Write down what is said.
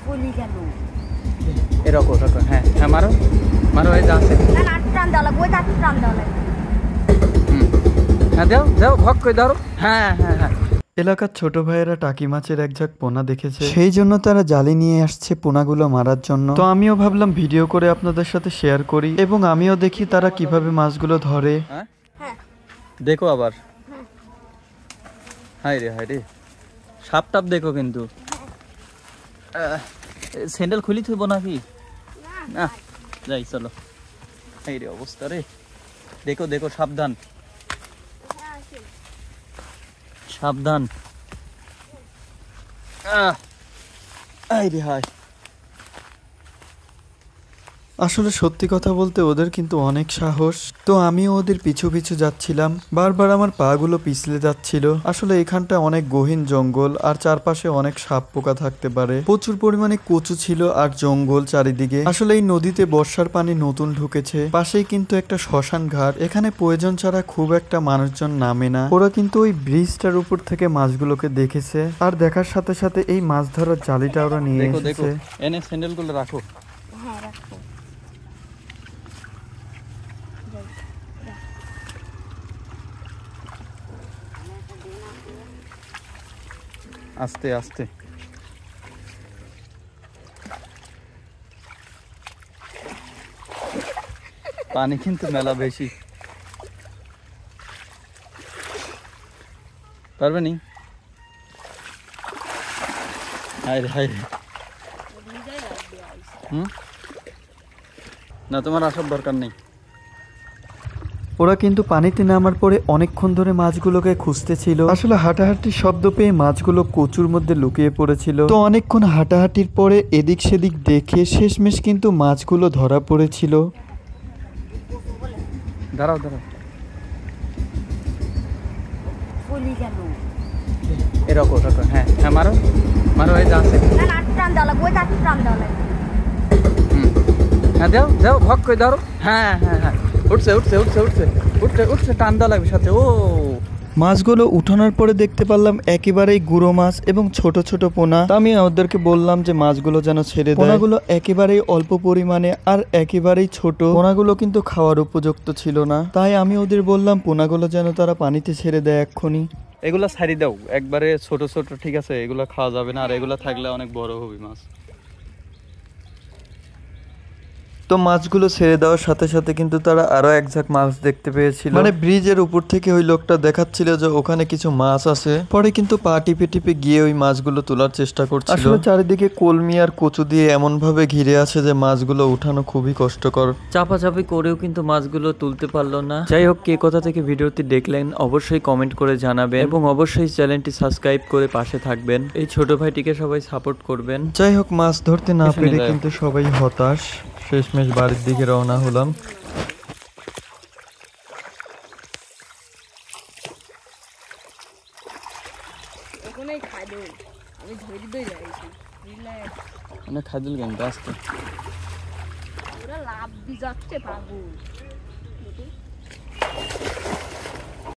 বলি কেন এরকম এরকম হ্যাঁ হ্যাঁ মারো মারো এই যাচ্ছে না না টান দেওয়া লাগবে ওই তার টান দেওয়া লাগবে হ্যাঁ দাও দাও ভক করে ধরো হ্যাঁ হ্যাঁ হ্যাঁ এলাকার ছোট ভাইয়েরা টাকি মাছের এক ঝাঁক পোনা দেখেছে, সেই জন্য তারা জালি নিয়ে আসছে পোনাগুলো মারার জন্য। তো আমিও ভাবলাম ভিডিও করে আপনাদের সাথে শেয়ার করি এবং আমিও দেখি তারা কিভাবে মাছগুলো ধরে। হ্যাঁ দেখো আবার হাই রে সাপ টাপ দেখো কিন্তু স্যান্ডেল খুলি থইব নাকি না যাই চলো এই রে অবস্থা রে দেখো দেখো সাবধান সাবধান এই রে হাই আসলে সত্যি কথা বলতে ওদের কিন্তু অনেক সাহস। তো আমিও ওদের পিছু পিছু যাচ্ছিলাম, বারবার আমার পা গুলো পিছলে যাচ্ছিল। আসলে এখানটা অনেক গহীন জঙ্গল আর চারপাশে অনেক সাপ পোকা থাকতে পারে, প্রচুর পরিমাণে কচু ছিল আর জঙ্গল চারিদিকে। আসলে এই নদীতে বর্ষার পানি নতুন ঢুকেছে, পাশেই কিন্তু একটা শ্মশান ঘাট, এখানে প্রয়োজন ছাড়া খুব একটা মানুষজন নামে না। ওরা কিন্তু ওই ব্রিজটার উপর থেকে মাছগুলোকে দেখেছে আর দেখার সাথে সাথে এই মাছ ধরার জালিটা ওরা নিয়ে এসেছে। এনে স্যান্ডেল গুলো রাখো। হ্যাঁ রাখো আস্তে আস্তে পানি কিন্তু মেলা বেশি পারবে নি হাই রে না তোমার আসার দরকার নেই। ওরা কিন্তু পানিতে নামার পরে অনেকক্ষণ ধরে মাছগুলোকে খুঁজতেছিল। আসলে হাঁটাহাঁটির শব্দ পেয়ে মাছগুলো কচুর মধ্যে লুকিয়ে পড়েছিল। তো অনেকক্ষণ হাঁটাহাঁটির পরে এদিক সেদিক দেখে শেষমেশ কিন্তু মাছগুলো ধরা পড়েছিল। দাঁড়াও দাঁড়াও বলি কেন এরকম এরকম হ্যাঁ হ্যাঁ মারো মারো এই যাচ্ছে না না টান দেওয়া লাগবে ওই তার টান দেওয়া লাগবে হ্যাঁ দাও দাও ভক করে ধরো হ্যাঁ হ্যাঁ হ্যাঁ উঠছে উঠছে উঠছে উঠছে উঠছে উঠছে টান দেওয়া লাগবে সাথে। ও মাছগুলো উঠানোর পরে দেখতে পারলাম একেবারেই গুঁড়ো মাছ এবং ছোট ছোট পোনা। আমি ওদেরকে বললাম যে মাছগুলো যেন ছেড়ে দেয়। পোনাগুলো একেবারেই অল্প পরিমাণে আর একেবারেই ছোট, পোনাগুলো কিন্তু খাওয়ার উপযুক্ত ছিল না। তাই আমি ওদের বললাম পোনাগুলো যেন তারা পানিতে ছেড়ে দেয় এক্ষুনি। এগুলা ছাড়ি দাও একবারে ছোট ছোট ঠিক আছে, এগুলা খাওয়া যাবে না আর এগুলা থাকলে অনেক বড় হবে মাছ। তো মাছগুলো ছেড়ে দেওয়ার সাথে সাথে কিন্তু তারা আরো এক ঝাঁক মাছ দেখতে পেয়েছিল। মানে ব্রিজের উপর থেকে ওই লোকটা দেখাচ্ছিল যে ওখানে কিছু মাছ আছে। পরে কিন্তু পা টিপে টিপে গিয়ে ওই মাছগুলো তোলার চেষ্টা করছিল। আসলে চারিদিকে কলমি আর কচু দিয়ে এমন ভাবে ঘিরে আছে যে মাছগুলো উঠানো খুবই কষ্টকর। চাপাচাপি করেও কিন্তু মাছগুলো তুলতে পারলো না। যাই হোক, কে কোথা থেকে ভিডিওটি দেখলেন অবশ্যই কমেন্ট করে জানাবেন এবং অবশ্যই চ্যানেলটি সাবস্ক্রাইব করে পাশে থাকবেন। এই ছোট ভাইটিকে সবাই সাপোর্ট করবেন। যাই হোক, মাছ ধরতে না পেরে কিন্তু সবাই হতাশ। শেষমেশ বাড়ির দিকে রওনা হলাম। খাইদুল কেন আসতে লাভ দিয়ে যাচ্ছে পাগল।